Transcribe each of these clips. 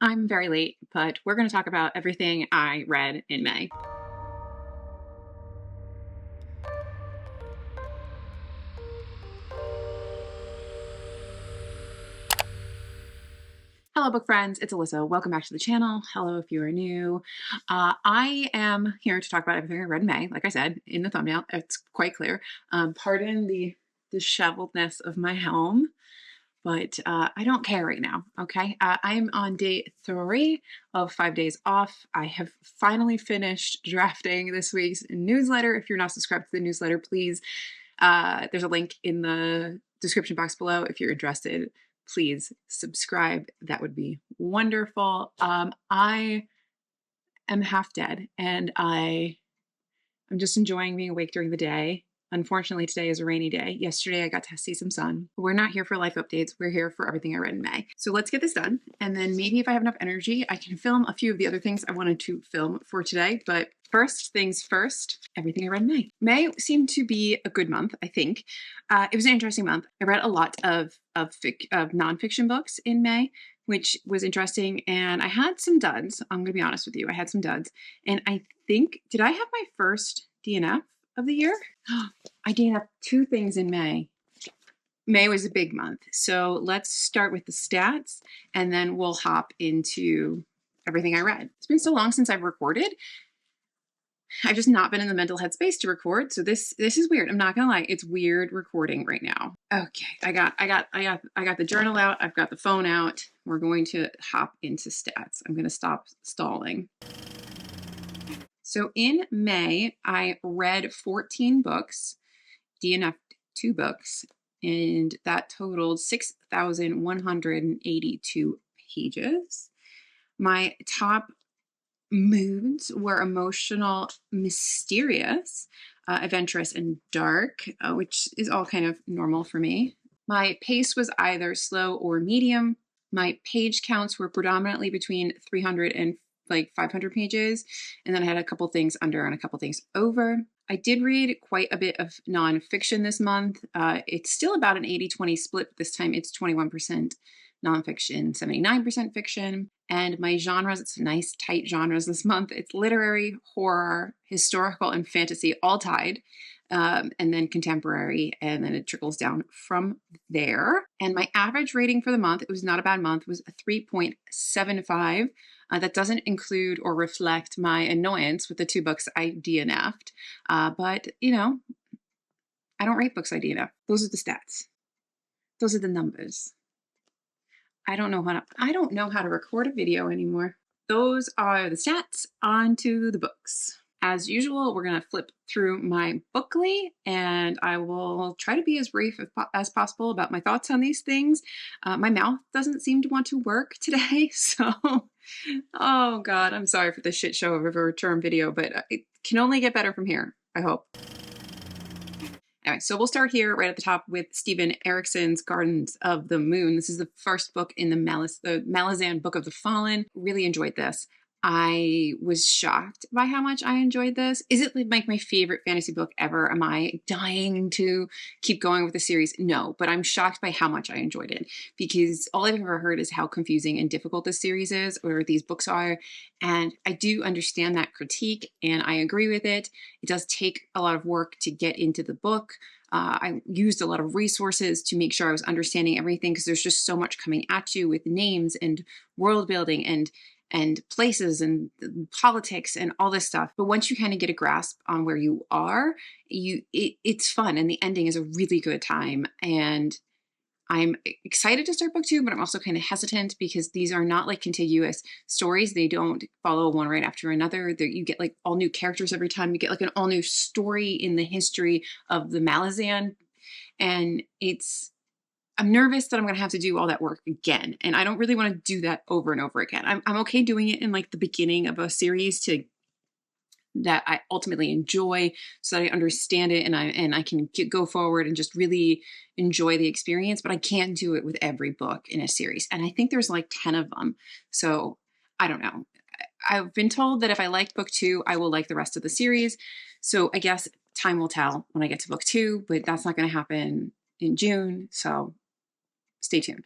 I'm very late, but we're going to talk about everything I read in May. Hello, book friends. It's Alyssa. Welcome back to the channel. Hello, if you are new. I am here to talk about everything I read in May. Like I said in the thumbnail, it's quite clear. Pardon the disheveledness of my home, but I don't care right now, okay? I'm on day 3 of 5 days off. I have finally finished drafting this week's newsletter. If you're not subscribed to the newsletter, please, there's a link in the description box below if you're interested. Please subscribe. That would be wonderful. I am half dead and I'm just enjoying being awake during the day. Unfortunately, today is a rainy day. Yesterday, I got to see some sun. We're not here for life updates. We're here for everything I read in May. So let's get this done. And then maybe if I have enough energy, I can film a few of the other things I wanted to film for today. But first things first, everything I read in May. May seemed to be a good month, I think. It was an interesting month. I read a lot of nonfiction books in May, which was interesting. And I had some duds. I'm going to be honest with you. I had some duds. And I think, did I have my first DNF of the year? I DNF'd 2 things in May. May was a big month. So let's start with the stats and then we'll hop into everything I read. It's been so long since I've recorded. I've just not been in the mental headspace to record. So this is weird. I'm not gonna lie. It's weird recording right now. Okay. I got the journal out. I've got the phone out. We're going to hop into stats. I'm going to stop stalling. So in May, I read 14 books, DNF'd 2 books, and that totaled 6,182 pages. My top moods were emotional, mysterious, adventurous, and dark, which is all kind of normal for me. My pace was either slow or medium. My page counts were predominantly between 300 and 500 pages. And then I had a couple things under and a couple things over. I did read quite a bit of nonfiction this month. It's still about an 80-20 split. But this time it's 21% nonfiction, 79% fiction. And my genres, it's nice tight genres this month. It's literary, horror, historical, and fantasy all tied. And then contemporary, and then it trickles down from there. And my average rating for the month, it was not a bad month, was a 3.75. That doesn't include or reflect my annoyance with the 2 books I DNF'd. But, you know, I don't rate books I DNF. Those are the stats. Those are the numbers. I don't know how to record a video anymore. Those are the stats. On to the books. As usual, we're going to flip through my bookly, and I will try to be as brief as possible about my thoughts on these things. My mouth doesn't seem to want to work today, so oh God, I'm sorry for the shit show of a return video, but it can only get better from here, I hope. Anyway, so we'll start here right at the top with Stephen Erickson's Gardens of the Moon. This is the first book in the Malazan Book of the Fallen. Really enjoyed this. I was shocked by how much I enjoyed this. Is it like my favorite fantasy book ever? Am I dying to keep going with the series? No, but I'm shocked by how much I enjoyed it because all I've ever heard is how confusing and difficult this series is or these books are. And I do understand that critique and I agree with it. It does take a lot of work to get into the book. I used a lot of resources to make sure I was understanding everything because there's just so much coming at you with names and world building and places and politics and all this stuff. But once you kind of get a grasp on where you are, it's fun. And the ending is a really good time. And I'm excited to start book 2, but I'm also kind of hesitant because these are not like contiguous stories. They don't follow one right after another. You get like all new characters every time. You get like an all new story in the history of the Malazan. And I'm nervous that I'm going to have to do all that work again. And I don't really want to do that over and over again. I'm okay doing it in like the beginning of a series that I ultimately enjoy so that I understand it and I can go forward and just really enjoy the experience, but I can't do it with every book in a series. And I think there's like 10 of them. So I don't know. I've been told that if I like book 2, I will like the rest of the series. So I guess time will tell when I get to book 2, but that's not going to happen in June. So stay tuned.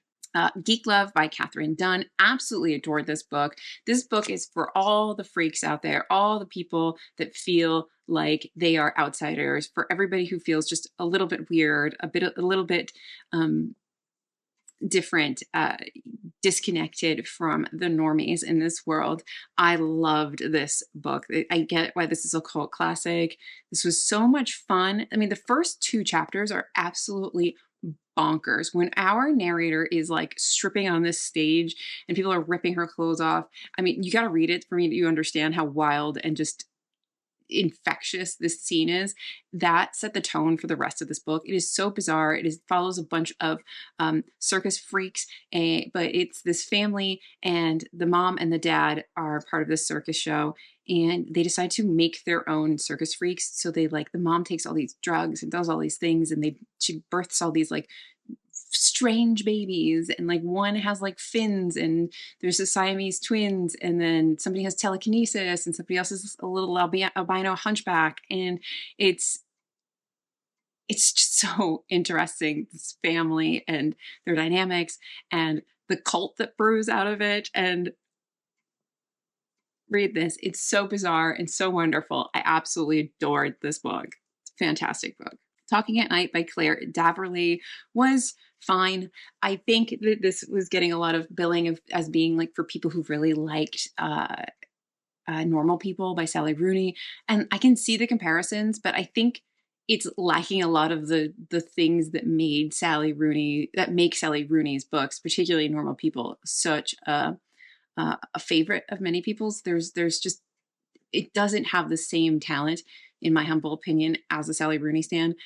Geek Love by Catherine Dunn. Absolutely adored this book. This book is for all the freaks out there, all the people that feel like they are outsiders, for everybody who feels just a little bit weird, a little bit different, disconnected from the normies in this world. I loved this book. I get why this is a cult classic. This was so much fun. I mean, the first 2 chapters are absolutely bonkers. When our narrator is like stripping on this stage and people are ripping her clothes off, I mean, you got to read it for me to understand how wild and just infectious this scene is. That set the tone for the rest of this book. It is so bizarre. It follows a bunch of circus freaks, but it's this family, and the mom and the dad are part of this circus show, and they decide to make their own circus freaks. So they the mom takes all these drugs and does all these things, and she births all these strange babies, and one has fins, and there's the Siamese twins, and then somebody has telekinesis, and somebody else is a little albino hunchback, and it's just so interesting, this family and their dynamics and the cult that brews out of it. And read this. It's so bizarre and so wonderful. I absolutely adored this book. It's a fantastic book. Talking at Night by Claire Daverley was fine. I think that this was getting a lot of billing as being for people who really liked Normal People by Sally Rooney. And I can see the comparisons, but I think it's lacking a lot of the things that make Sally Rooney's books, particularly Normal People, such a favorite of many people's. There's just, it doesn't have the same talent, in my humble opinion, as a Sally Rooney stan,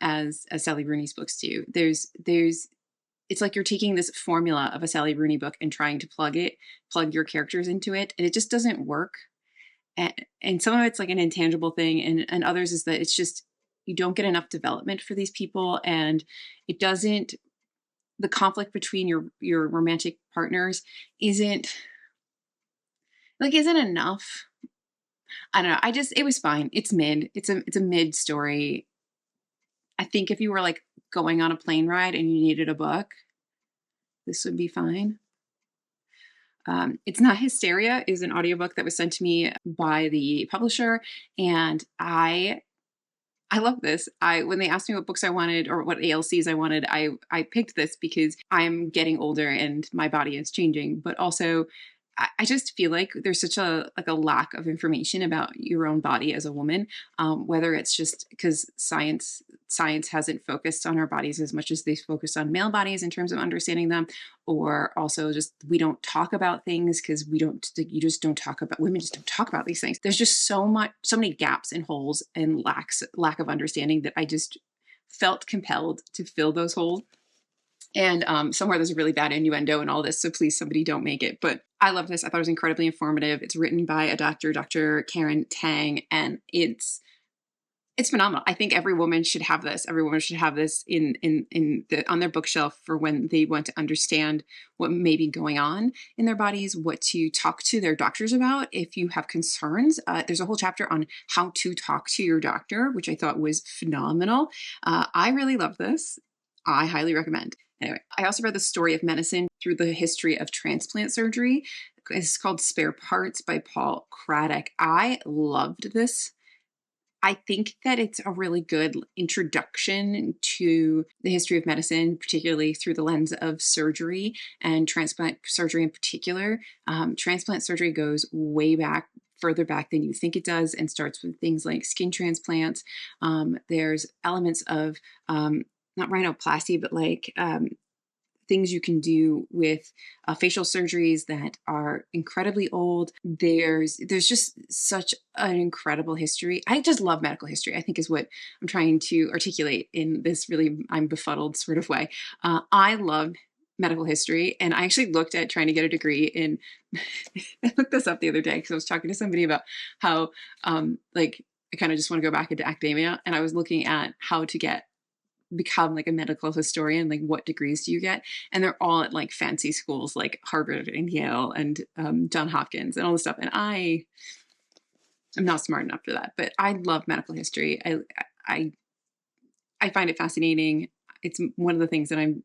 as Sally Rooney's books do. It's like you're taking this formula of a Sally Rooney book and trying to plug your characters into it, and it just doesn't work. And some of it's an intangible thing, and others is that it's just, you don't get enough development for these people, and it doesn't, the conflict between your romantic partners isn't enough. I don't know. It was fine. It's mid. It's a mid story. I think if you were going on a plane ride and you needed a book, this would be fine. It's Not Hysteria is an audiobook that was sent to me by the publisher, and I love this. When they asked me what books I wanted or what ALCs I wanted, I picked this because I'm getting older and my body is changing, but also I just feel like there's such a lack of information about your own body as a woman, whether it's just because science hasn't focused on our bodies as much as they focus on male bodies in terms of understanding them, or also just we don't talk about things because women just don't talk about these things. There's just so many gaps and holes and lack of understanding that I just felt compelled to fill those holes. And somewhere there's a really bad innuendo and all this, so please, somebody don't make it. But I love this. I thought it was incredibly informative. It's written by a doctor, Dr. Karen Tang, and it's phenomenal. I think every woman should have this. Every woman should have this on their bookshelf for when they want to understand what may be going on in their bodies, what to talk to their doctors about if you have concerns. There's a whole chapter on how to talk to your doctor, which I thought was phenomenal. I really love this. I highly recommend. Anyway, I also read The Story of Medicine Through the History of Transplant Surgery. It's called Spare Parts by Paul Craddock. I loved this. I think that it's a really good introduction to the history of medicine, particularly through the lens of surgery and transplant surgery in particular. Transplant surgery goes way back, further back than you think it does, and starts with things like skin transplants. There's elements of not rhinoplasty, but things you can do with facial surgeries that are incredibly old. There's just such an incredible history. I just love medical history, I think, is what I'm trying to articulate in this really I'm befuddled sort of way. I love medical history, and I actually looked at trying to get a degree in I looked this up the other day because I was talking to somebody about how I kind of just want to go back into academia, and I was looking at how to become a medical historian, what degrees do you get, and they're all at fancy schools like Harvard and Yale and Johns Hopkins and all this stuff, and I'm not smart enough for that, but I love medical history. I find it fascinating. It's one of the things that I'm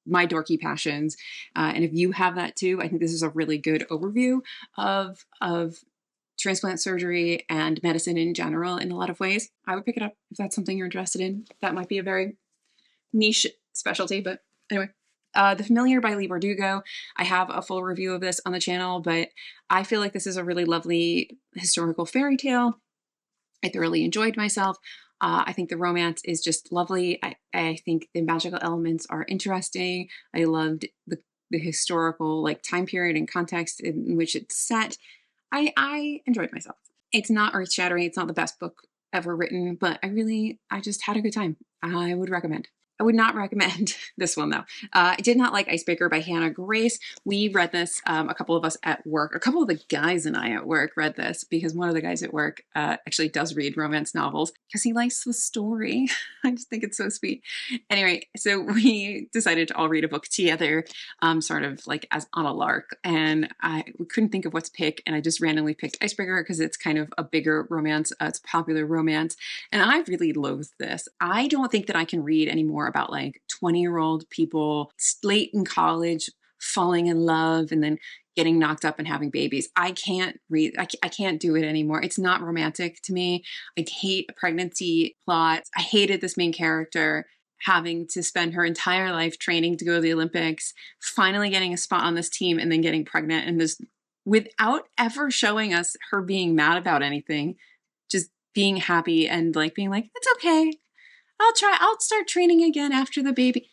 my dorky passions. And if you have that too, I think this is a really good overview of transplant surgery and medicine in general in a lot of ways. I would pick it up if that's something you're interested in. That might be a very niche specialty, but anyway. The Familiar by Lee Bardugo. I have a full review of this on the channel, but I feel like this is a really lovely historical fairy tale. I thoroughly enjoyed myself. I think the romance is just lovely. I think the magical elements are interesting. I loved the historical like time period and context in which it's set. I enjoyed myself. It's not earth-shattering. It's not the best book ever written, but I just had a good time. I would recommend. I would not recommend this one though. I did not like Icebreaker by Hannah Grace. We read this, a couple of us at work, a couple of the guys and I at work read this because one of the guys at work actually does read romance novels because he likes the story. I just think it's so sweet. Anyway, so we decided to all read a book together, sort of like as on a lark, and we couldn't think of what to pick, and I just randomly picked Icebreaker because it's kind of a bigger romance. It's a popular romance, and I really loathe this. I don't think that I can read anymore about like 20-year-old people late in college falling in love and then getting knocked up and having babies. I can't read. I can't do it anymore. It's not romantic to me. I hate pregnancy plots. I hated this main character having to spend her entire life training to go to the Olympics, finally getting a spot on this team and then getting pregnant, and this without ever showing us her being mad about anything, just being happy and like being like, it's okay. I'll start training again after the baby.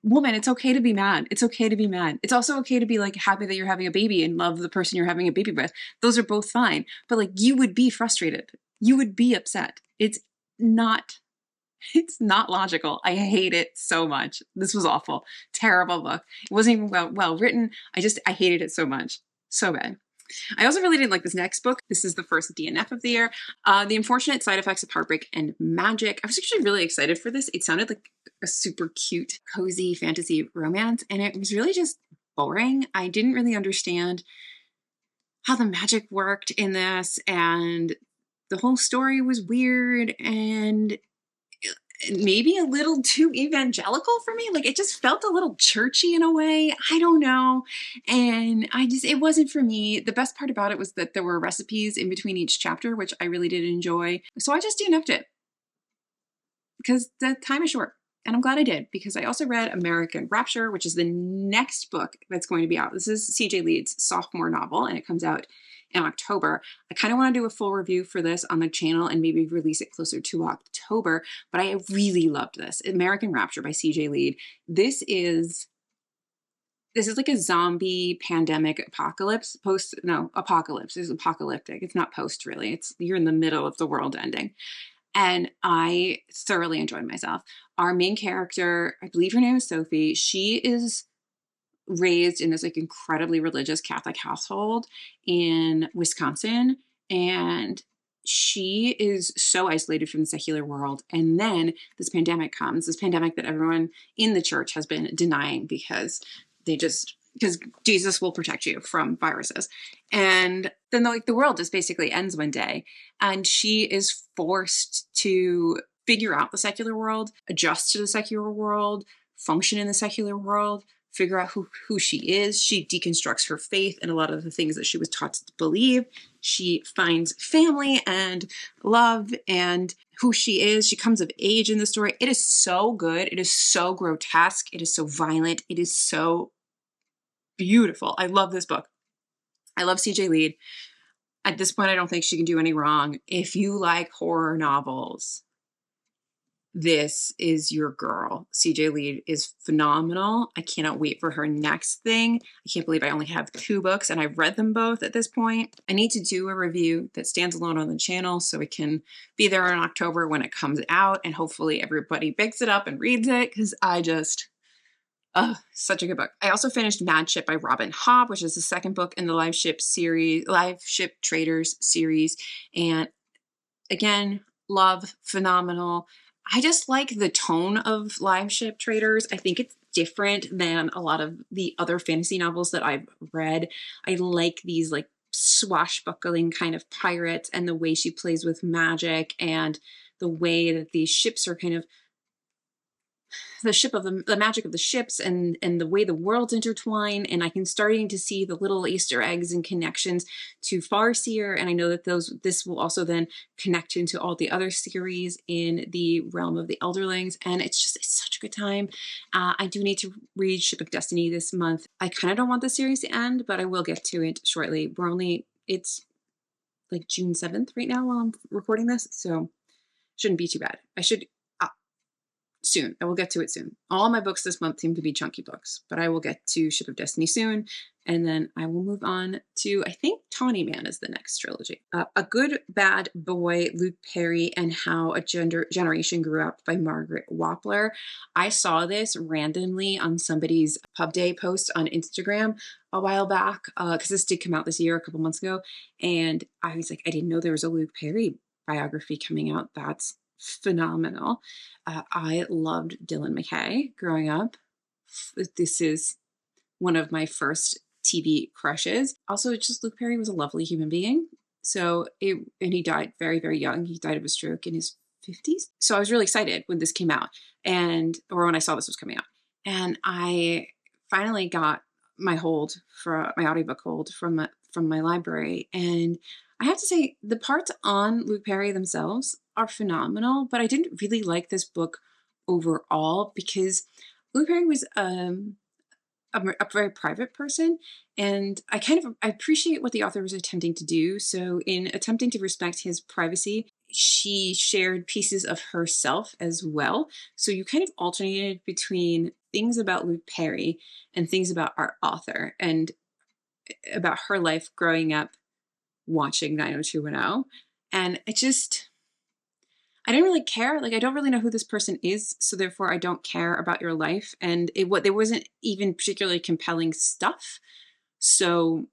Woman, it's okay to be mad. It's okay to be mad. It's also okay to be like happy that you're having a baby and love the person you're having a baby with. Those are both fine. But like you would be frustrated. You would be upset. It's not logical. I hate it so much. This was awful. Terrible book. It wasn't even well written. I hated it so much. So bad. I also really didn't like this next book. This is the first DNF of the year. The Unfortunate Side Effects of Heartbreak and Magic. I was actually really excited for this. It sounded like a super cute, cozy fantasy romance, and it was really just boring. I didn't really understand how the magic worked in this, and the whole story was weird and maybe a little too evangelical for me. Like it just felt a little churchy in a way. I don't know. And it wasn't for me. The best part about it was that there were recipes in between each chapter, which I really did enjoy. So I just DNF'd it because the time is short. And I'm glad I did because I also read American Rapture, which is the next book that's going to be out. This is CJ Leeds' sophomore novel, and it comes out in October. I kind of want to do a full review for this on the channel and maybe release it closer to October, but I really loved this. American Rapture by CJ Leeds. This is like a zombie pandemic apocalypse. Apocalypse is apocalyptic. It's not post really. You're in the middle of the world ending. And I thoroughly enjoyed myself. Our main character, I believe her name is Sophie. She is raised in this like incredibly religious Catholic household in Wisconsin, and she is so isolated from the secular world. And then this pandemic comes, this pandemic that everyone in the church has been denying because Jesus will protect you from viruses. And then the world just basically ends one day, and she is forced to figure out the secular world, adjust to the secular world, function in the secular world, figure out who she is. She deconstructs her faith and a lot of the things that she was taught to believe. She finds family and love and who she is. She comes of age in the story. It is so good. It is so grotesque. It is so violent. It is so beautiful. I love this book. I love CJ Leeds. At this point, I don't think she can do any wrong. If you like horror novels, this is your girl. CJ Leeds is phenomenal. I cannot wait for her next thing. I can't believe I only have 2 books and I've read them both at this point. I need to do a review that stands alone on the channel so it can be there in October when it comes out, and hopefully everybody picks it up and reads it because such a good book. I also finished Mad Ship by Robin Hobb, which is the second book in the Liveship Traders series. And again, love, phenomenal. I just like the tone of Liveship Traders. I think it's different than a lot of the other fantasy novels that I've read. I like these like swashbuckling kind of pirates and the way she plays with magic and the way that these ships are kind of the magic of the ships and the way the worlds intertwine, and I can starting to see the little Easter eggs and connections to Farseer, and I know that this will also then connect into all the other series in the realm of the Elderlings, and it's such a good time. I do need to read Ship of Destiny this month. I kind of don't want the series to end, but I will get to it shortly. It's like June 7th right now while I'm recording this, so shouldn't be too bad. Soon. I will get to it soon. All my books this month seem to be chunky books, but I will get to Ship of Destiny soon. And then I will move on to, I think, Tawny Man is the next trilogy. A Good Bad Boy, Luke Perry, and How a Generation Grew Up by Margaret Wappler. I saw this randomly on somebody's pub day post on Instagram a while back, because this did come out this year, a couple months ago. And I was like, I didn't know there was a Luke Perry biography coming out. That's phenomenal. I loved Dylan McKay growing up. This is one of my first TV crushes. Also, just Luke Perry was a lovely human being. And he died very, very young. He died of a stroke in his 50s. So I was really excited when this came out, or when I saw this was coming out. And I finally got my audiobook hold from my library. And I have to say, the parts on Luke Perry themselves are phenomenal, but I didn't really like this book overall because Luke Perry was a very private person, and I appreciate what the author was attempting to do. So in attempting to respect his privacy, she shared pieces of herself as well. So you kind of alternated between things about Luke Perry and things about our author and about her life growing up watching 90210. And I didn't really care. Like, I don't really know who this person is, so therefore I don't care about your life. And there wasn't even particularly compelling stuff. So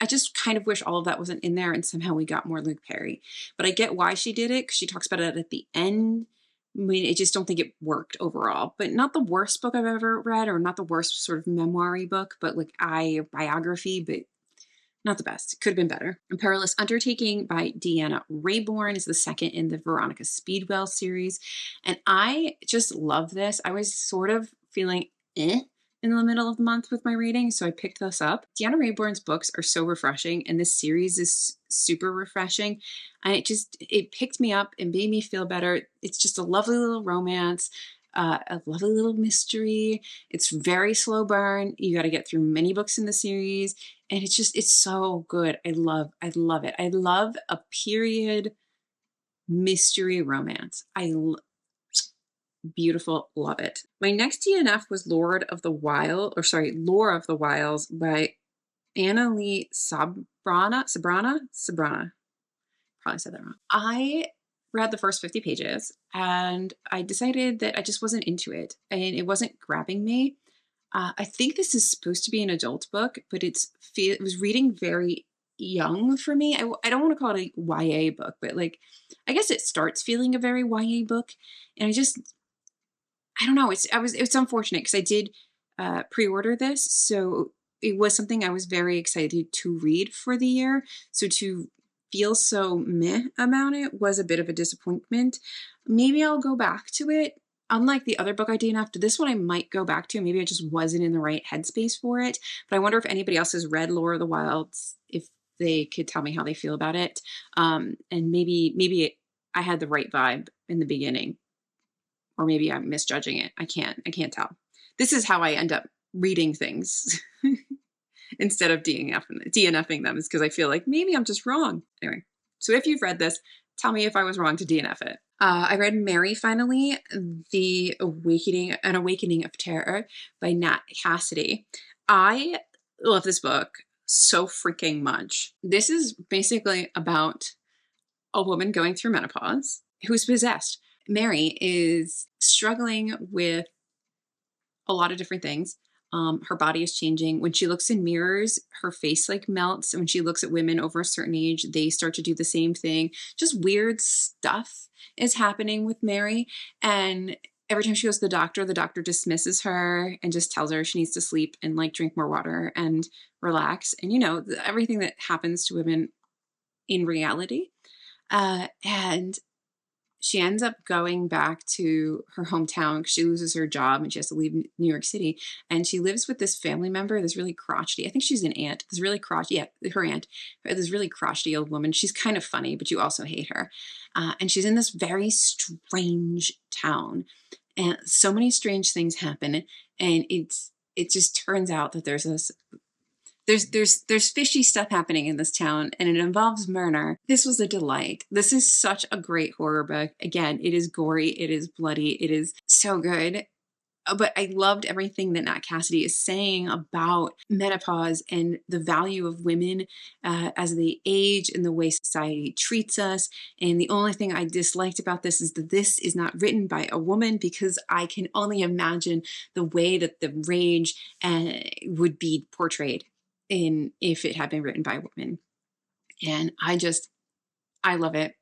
I just kind of wish all of that wasn't in there and somehow we got more Luke Perry. But I get why she did it, because she talks about it at the end. I mean, I just don't think it worked overall. But not the worst book I've ever read, or not the worst sort of memoir-y book, but like biography, but not the best. It could have been better. A Perilous Undertaking by Deanna Raybourn is the second in the Veronica Speedwell series. And I just love this. I was sort of feeling in the middle of the month with my reading, so I picked this up. Deanna Raybourn's books are so refreshing, and this series is super refreshing. And it picked me up and made me feel better. It's just a lovely little romance. A lovely little mystery. It's very slow burn. You got to get through many books in the series. And it's so good. I love it. I love a period mystery romance. Beautiful. Love it. My next DNF was Lore of the Wiles by Annalee Sabrana. Probably said that wrong. I read the first 50 pages and I decided that I just wasn't into it and it wasn't grabbing me. I think this is supposed to be an adult book, but it was reading very young for me. I don't want to call it a YA book, but like, I guess it starts feeling a very YA book. And I don't know. It's unfortunate because I did pre-order this. So it was something I was very excited to read for the year. So to feel so meh about it was a bit of a disappointment. Maybe I'll go back to it. Unlike the other book I DNF'd, this one I might go back to. Maybe I just wasn't in the right headspace for it. But I wonder if anybody else has read Lore of the Wilds, if they could tell me how they feel about it. And maybe I had the right vibe in the beginning, or maybe I'm misjudging it. I can't tell. This is how I end up reading things instead of DNFing them, is because I feel like maybe I'm just wrong. Anyway, so if you've read this, tell me if I was wrong to DNF it. I read Mary finally, An Awakening of Terror by Nat Cassidy. I love this book so freaking much. This is basically about a woman going through menopause who's possessed. Mary is struggling with a lot of different things. Her body is changing. When she looks in mirrors, her face like melts. And when she looks at women over a certain age, they start to do the same thing. Just weird stuff is happening with Mary. And every time she goes to the doctor dismisses her and just tells her she needs to sleep and like drink more water and relax. And everything that happens to women in reality. And she ends up going back to her hometown because she loses her job and she has to leave New York City. And she lives with this family member, this really crotchety, I think she's an aunt, this really crotchety, yeah, her aunt, this really crotchety old woman. She's kind of funny, but you also hate her. And she's in this very strange town. And so many strange things happen. And it just turns out that there's fishy stuff happening in this town, and it involves murder. This was a delight. This is such a great horror book. Again, it is gory, it is bloody, it is so good. But I loved everything that Nat Cassidy is saying about menopause and the value of women as they age and the way society treats us. And the only thing I disliked about this is that this is not written by a woman, because I can only imagine the way that the rage would be portrayed if it had been written by a woman. And I love it.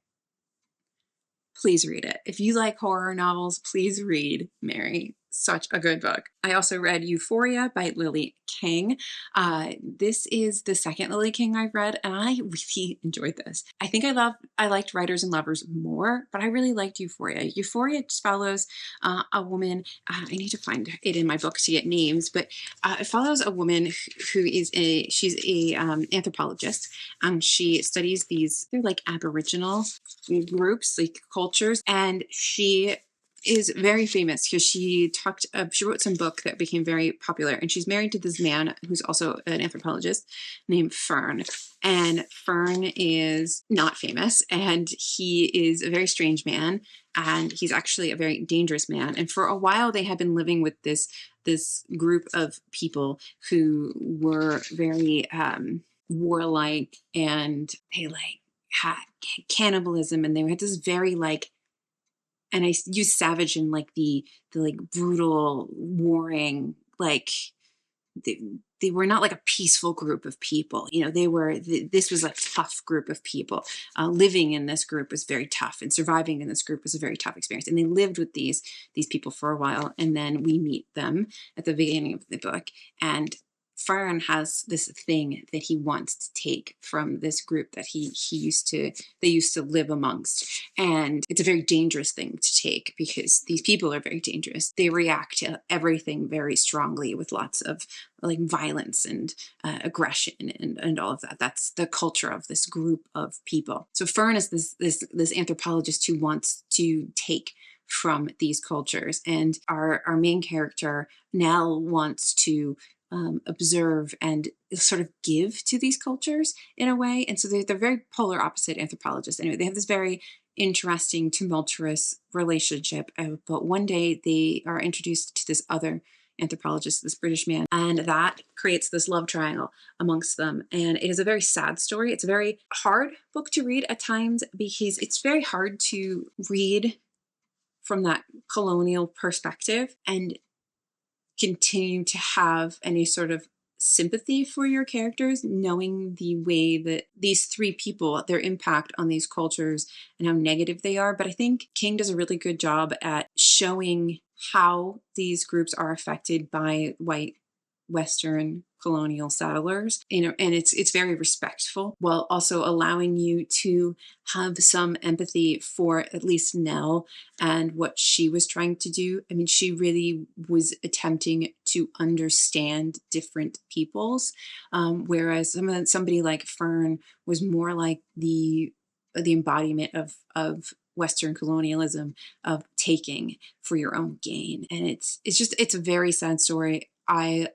Please read it. If you like horror novels, please read Mary. Such a good book. I also read Euphoria by Lily King. This is the second Lily King I've read, and I really enjoyed this. I think I liked Writers and Lovers more, but I really liked Euphoria. Euphoria just follows a woman. I need to find it in my book to get names, but it follows a woman she's a anthropologist. She studies they're like Aboriginal groups, like cultures, and she is very famous because she wrote some book that became very popular, and she's married to this man who's also an anthropologist named Fern. And Fern is not famous, and he is a very strange man, and he's actually a very dangerous man. And for a while they had been living with this group of people who were very warlike, and they had cannibalism, and they had this very and I use savage in the brutal, warring, they were not like a peaceful group of people. This was a tough group of people. Living in this group was very tough, and surviving in this group was a very tough experience. And they lived with these people for a while, and then we meet them at the beginning of the book. And Fern has this thing that he wants to take from this group that they used to live amongst. And it's a very dangerous thing to take because these people are very dangerous. They react to everything very strongly with lots of violence and aggression and all of that. That's the culture of this group of people. So Fern is this anthropologist who wants to take from these cultures. And our main character, Nell, wants to observe and sort of give to these cultures in a way. And so they're very polar opposite anthropologists. Anyway, they have this very interesting, tumultuous relationship. But one day they are introduced to this other anthropologist, this British man, and that creates this love triangle amongst them. And it is a very sad story. It's a very hard book to read at times because it's very hard to read from that colonial perspective and continue to have any sort of sympathy for your characters, knowing the way that these three people, their impact on these cultures and how negative they are. But I think King does a really good job at showing how these groups are affected by white Western colonial settlers, and it's very respectful, while also allowing you to have some empathy for at least Nell and what she was trying to do. I mean, she really was attempting to understand different peoples, whereas somebody like Fern was more like the embodiment of Western colonialism, of taking for your own gain. And it's a very sad story. I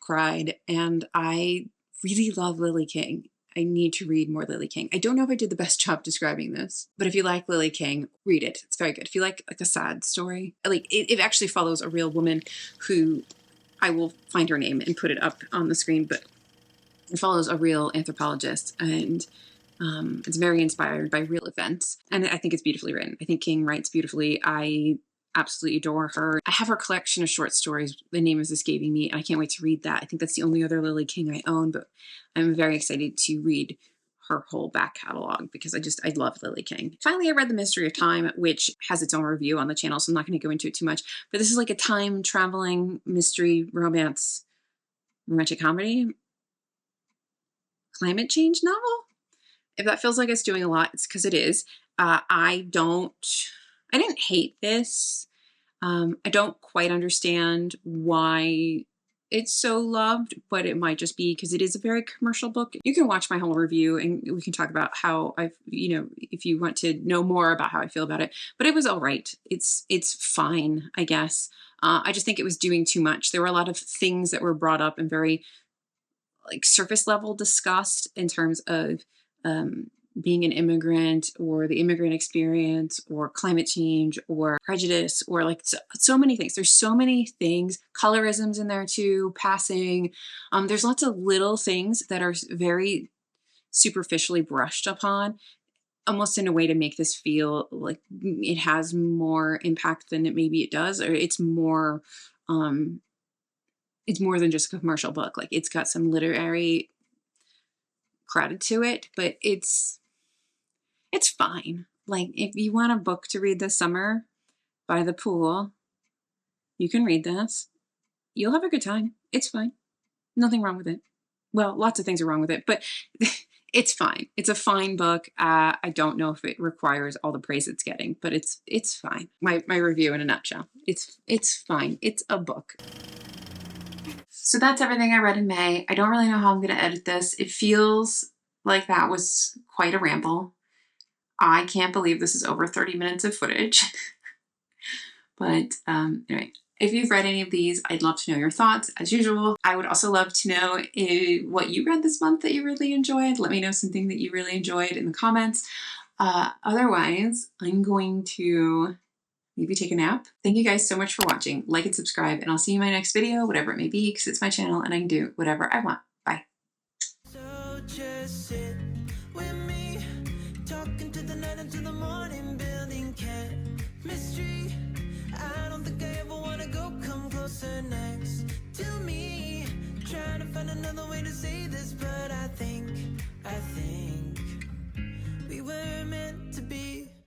cried, and I really love Lily King. I need to read more Lily King. I don't know if I did the best job describing this, but if you like Lily King, read it. It's very good. If you like a sad story, it actually follows a real woman who, I will find her name and put it up on the screen, but it follows a real anthropologist, and it's very inspired by real events. And I think it's beautifully written. I think King writes beautifully. I absolutely adore her. I have her collection of short stories. The name is escaping me, and I can't wait to read that. I think that's the only other Lily King I own, but I'm very excited to read her whole back catalog because I love Lily King. Finally, I read The Mystery of Time, which has its own review on the channel, so I'm not going to go into it too much. But this is like a time traveling mystery romance romantic comedy climate change novel. If that feels like it's doing a lot, it's because it is. I don't I didn't hate this. I don't quite understand why it's so loved, but it might just be because it is a very commercial book. You can watch my whole review and we can talk about how if you want to know more about how I feel about it. But it was all right. It's fine, I guess. I just think it was doing too much. There were a lot of things that were brought up and very like surface level discussed in terms of being an immigrant or the immigrant experience or climate change or prejudice or like so many things. There's so many things, colorisms in there too, passing. There's lots of little things that are very superficially brushed upon, almost in a way to make this feel like it has more impact than maybe it does, or it's more than just a commercial book. Like it's got some literary credit to it, but it's fine. Like if you want a book to read this summer by the pool, you can read this. You'll have a good time. It's fine. Nothing wrong with it. Well, lots of things are wrong with it, but it's fine. It's a fine book. I don't know if it requires all the praise it's getting, but it's fine. My review in a nutshell. It's fine. It's a book. So that's everything I read in May. I don't really know how I'm going to edit this. It feels like that was quite a ramble. I can't believe this is over 30 minutes of footage. But anyway, if you've read any of these, I'd love to know your thoughts as usual. I would also love to know what you read this month that you really enjoyed. Let me know something that you really enjoyed in the comments. Otherwise, I'm going to maybe take a nap. Thank you guys so much for watching. Like and subscribe, and I'll see you in my next video, whatever it may be, because it's my channel and I can do whatever I want. Bye. So just sit with me, talking to the night until the morning, building chemistry. I don't think I ever wanna go come closer next to me. Trying to find another way to say this, but I think we were meant to be.